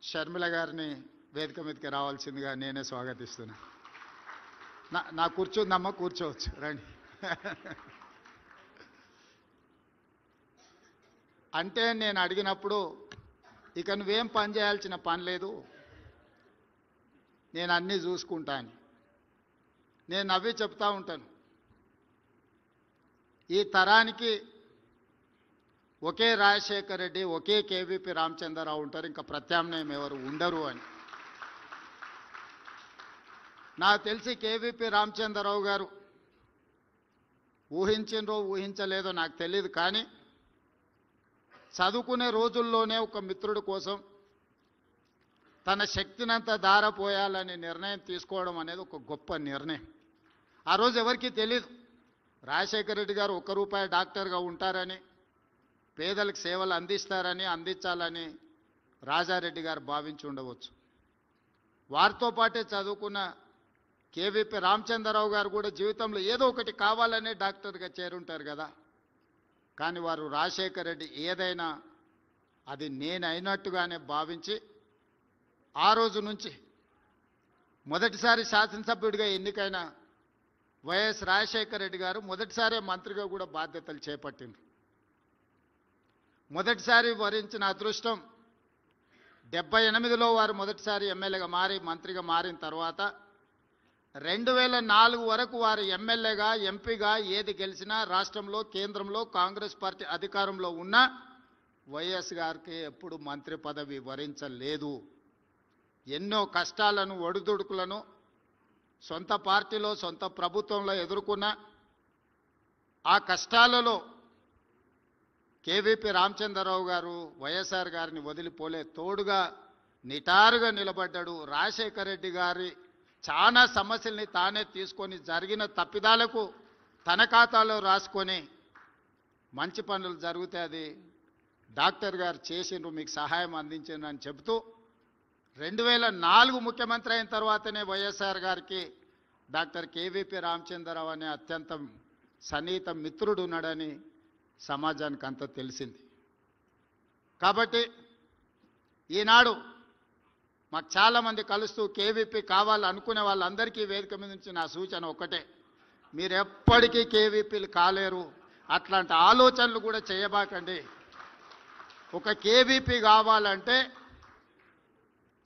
షర్మిల గారిని వేదిక మీదకి రావాల్సిందిగా నేనే స్వాగతిస్తున్నా. నా కూర్చుందమ్మా, కూర్చోవచ్చు, రండి. అంటే నేను అడిగినప్పుడు ఇక నువ్వేం పని చేయాల్సిన పని లేదు, నేను అన్నీ చూసుకుంటాను. నేను నవ్వి చెప్తా ఉంటాను, ఈ తరానికి ఒకే రాజశేఖర రెడ్డి, ఒకే కేవీపీ రామచంద్రరావు ఉంటారు, ఇంకా ప్రత్యామ్నాయం ఎవరు ఉండరు అని. నాకు తెలిసి కేవీపీ రామచంద్రరావు గారు ఊహించినరో ఊహించలేదో నాకు తెలియదు, కానీ చదువుకునే రోజుల్లోనే ఒక మిత్రుడి కోసం తన శక్తినంతా దారపోయాలని నిర్ణయం తీసుకోవడం అనేది ఒక గొప్ప నిర్ణయం. ఆ రోజు ఎవరికీ తెలియదు రాజశేఖర రెడ్డి గారు ₹1 డాక్టర్గా ఉంటారని, పేదలకు సేవలు అందిస్తారని, అందించాలని రాజారెడ్డి గారు భావించి ఉండవచ్చు. వారితో పాటే చదువుకున్న కేవీపీ రామచంద్రరావు గారు కూడా జీవితంలో ఏదో ఒకటి కావాలనే డాక్టర్గా చేరుంటారు కదా. కానీ వారు రాజశేఖర రెడ్డి ఏదైనా అది నేనైనట్టుగానే భావించి ఆ రోజు నుంచి మొదటిసారి శాసనసభ్యుడిగా ఎన్నికైన వైఎస్ రాజశేఖర రెడ్డి గారు మొదటిసారి మంత్రిగా కూడా బాధ్యతలు చేపట్టిండ్రు. మొదటిసారి వరించిన అదృష్టం 78లో వారు మొదటిసారి ఎమ్మెల్యేగా మారి మంత్రిగా మారిన తర్వాత 2004 వరకు వారు ఎమ్మెల్యేగా, ఎంపీగా ఏది గెలిచినా రాష్ట్రంలో, కేంద్రంలో కాంగ్రెస్ పార్టీ అధికారంలో ఉన్న వైఎస్ గారికి ఎప్పుడు మంత్రి పదవి వరించలేదు. ఎన్నో కష్టాలను, ఒడిదుడుకులను సొంత పార్టీలో, సొంత ప్రభుత్వంలో ఎదుర్కొన్న ఆ కష్టాలలో కేవీపీ రామచంద్రరావు గారు వైఎస్ఆర్ గారిని వదిలిపోలే, తోడుగా నిటారుగా నిలబడ్డాడు. రాజశేఖర రెడ్డి గారి చాలా సమస్యల్ని తానే తీసుకొని జరిగిన తప్పిదాలకు తన ఖాతాలో రాసుకొని మంచి పనులు జరిగితే అది డాక్టర్ గారు చేసిండ్రు, మీకు సహాయం అందించిండ్రు అని చెబుతూ 2004 ముఖ్యమంత్రి అయిన తర్వాతనే వైఎస్ఆర్ గారికి డాక్టర్ కేవీపీ రామచంద్రరావు అనే అత్యంత సన్నిహిత మిత్రుడు ఉన్నాడని సమాజానికి అంతా తెలిసింది. కాబట్టి ఈనాడు మాకు చాలామంది కలుస్తూ కేవీపీ కావాలనుకునే వాళ్ళందరికీ వేదిక మీద నుంచి నా సూచన ఒక్కటే, మీరు ఎప్పటికీ కేవీపీలు కాలేరు, అట్లాంటి ఆలోచనలు కూడా చేయబాకండి. ఒక కేవీపీ కావాలంటే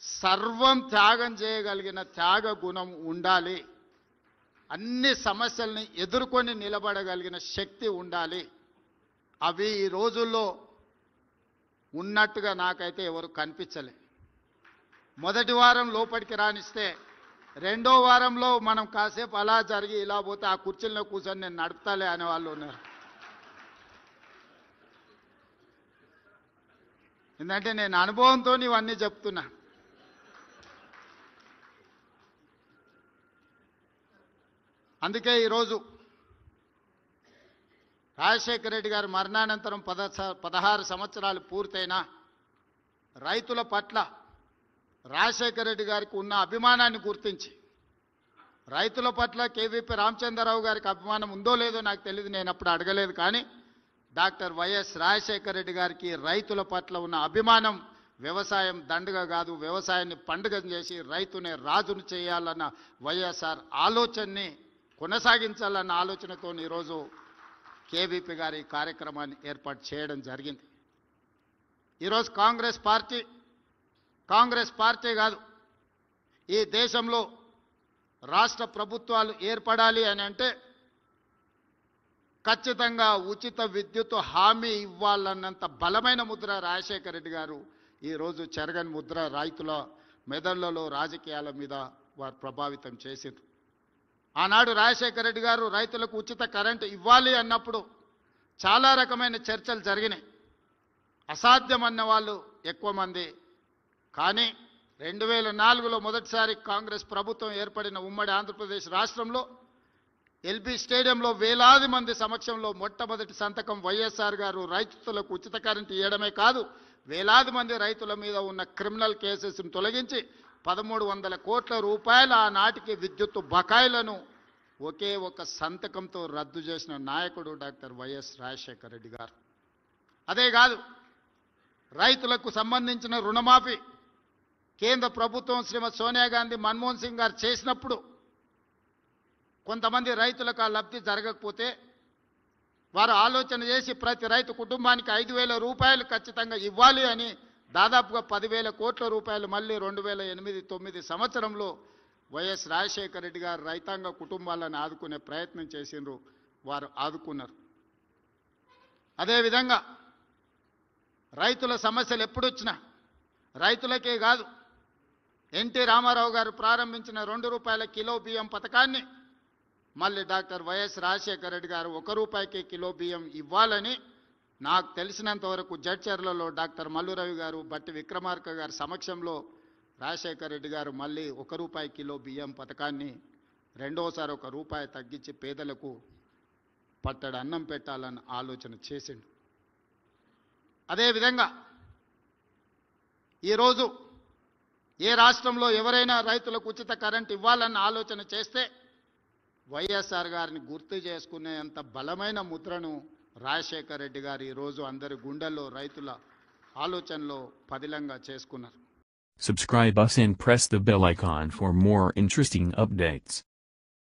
సర్వం త్యాగం చేయగలిగిన త్యాగ గుణం ఉండాలి, అన్ని సమస్యల్ని ఎదుర్కొని నిలబడగలిగిన శక్తి ఉండాలి. అవి ఈ రోజుల్లో ఉన్నట్టుగా నాకైతే ఎవరు కనిపించలే. మొదటి వారం లోపలికి రానిస్తే రెండో వారంలో మనం కాసేపు అలా జరిగి ఇలా పోతే ఆ కుర్చీల్లో కూర్చొని నేను నడుపుతాలే అనే వాళ్ళు ఉన్నారు. ఎందుకంటే నేను అనుభవంతో ఇవన్నీ చెప్తున్నా. అందుకే ఈరోజు రాజశేఖర రెడ్డి గారు మరణానంతరం 16 సంవత్సరాలు పూర్తయినా రైతుల పట్ల రాజశేఖర రెడ్డి గారికి ఉన్న అభిమానాన్ని గుర్తించి, రైతుల పట్ల కేవీపీ రామచంద్రరావు గారికి అభిమానం ఉందో లేదో నాకు తెలియదు, నేను అప్పుడు అడగలేదు, కానీ డాక్టర్ వైఎస్ రాజశేఖర రెడ్డి గారికి రైతుల పట్ల ఉన్న అభిమానం వ్యవసాయం దండగ కాదు, వ్యవసాయాన్ని పండుగ చేసి రైతునే రాజును చేయాలన్న వైఎస్ఆర్ ఆలోచనని కొనసాగించాలన్న ఆలోచనతో ఈరోజు కేవీపీ గారి కార్యక్రమాన్ని ఏర్పాటు చేయడం జరిగింది. ఈరోజు కాంగ్రెస్ పార్టీ కాదు, ఈ దేశంలో రాష్ట్ర ప్రభుత్వాలు ఏర్పడాలి అని అంటే ఖచ్చితంగా ఉచిత విద్యుత్ హామీ ఇవ్వాలన్నంత బలమైన ముద్ర రాజశేఖర రెడ్డి గారు ఈరోజు చెరగని ముద్ర రైతుల మెదళ్లలో, రాజకీయాల మీద వారు ప్రభావితం చేసింది. ఆనాడు రాజశేఖర రెడ్డి గారు రైతులకు ఉచిత కరెంటు ఇవ్వాలి అన్నప్పుడు చాలా రకమైన చర్చలు జరిగినాయి. అసాధ్యమన్న వాళ్ళు ఎక్కువ మంది. కానీ 2004లో మొదటిసారి కాంగ్రెస్ ప్రభుత్వం ఏర్పడిన ఉమ్మడి ఆంధ్రప్రదేశ్ రాష్ట్రంలో ఎల్బీ స్టేడియంలో వేలాది మంది సమక్షంలో మొట్టమొదటి సంతకం వైఎస్ఆర్ గారు రైతులకు ఉచిత కరెంటు ఇవ్వడమే కాదు, వేలాది మంది రైతుల మీద ఉన్న క్రిమినల్ కేసెస్ను తొలగించి 1300 కోట్ల రూపాయల ఆనాటికి విద్యుత్ బకాయిలను ఒకే ఒక సంతకంతో రద్దు చేసిన నాయకుడు డాక్టర్ వైఎస్ రాజశేఖర రెడ్డి గారు. అదే కాదు, రైతులకు సంబంధించిన రుణమాఫీ కేంద్ర ప్రభుత్వం శ్రీమతి సోనియా గాంధీ మన్మోహన్ సింగ్ గారు చేసినప్పుడు కొంతమంది రైతులకు ఆ లబ్ధి జరగకపోతే వారు ఆలోచన చేసి ప్రతి రైతు కుటుంబానికి 5,000 రూపాయలు ఖచ్చితంగా ఇవ్వాలి అని దాదాపుగా 10,000 కోట్ల రూపాయలు మళ్ళీ 2008-9 సంవత్సరంలో వైఎస్ రాజశేఖర రెడ్డి గారు రైతాంగ కుటుంబాలను ఆదుకునే ప్రయత్నం చేసిండ్రు. వారు ఆదుకున్నారు. అదేవిధంగా రైతుల సమస్యలు ఎప్పుడొచ్చినా రైతులకే కాదు, ఎన్టీ రామారావు గారు ప్రారంభించిన 2 రూపాయల కిలో బియ్యం పథకాన్ని మళ్ళీ డాక్టర్ వైఎస్ రాజశేఖర రెడ్డి గారు 1 రూపాయికే కిలో బియ్యం ఇవ్వాలని నాకు తెలిసినంత వరకు జడ్చర్లలో డాక్టర్ మల్లురవి గారు, బట్టి విక్రమార్క గారి సమక్షంలో రాజశేఖర రెడ్డి గారు మళ్ళీ 1 రూపాయి కిలో బియ్యం పథకాన్ని రెండోసారి 1 రూపాయి తగ్గించి పేదలకు పట్టడి అన్నం పెట్టాలని ఆలోచన చేసిండు. అదేవిధంగా ఈరోజు ఏ రాష్ట్రంలో ఎవరైనా రైతులకు ఉచిత కరెంట్ ఇవ్వాలన్న ఆలోచన చేస్తే వైఎస్ఆర్ గారిని గుర్తు చేసుకునేంత బలమైన ముద్రను రాజశేఖర రెడ్డి గారు ఈరోజు అందరి గుండెల్లో రైతుల ఆలోచనలో పదిలంగా చేసుకున్నారు. Subscribe us and press the bell icon for more interesting updates.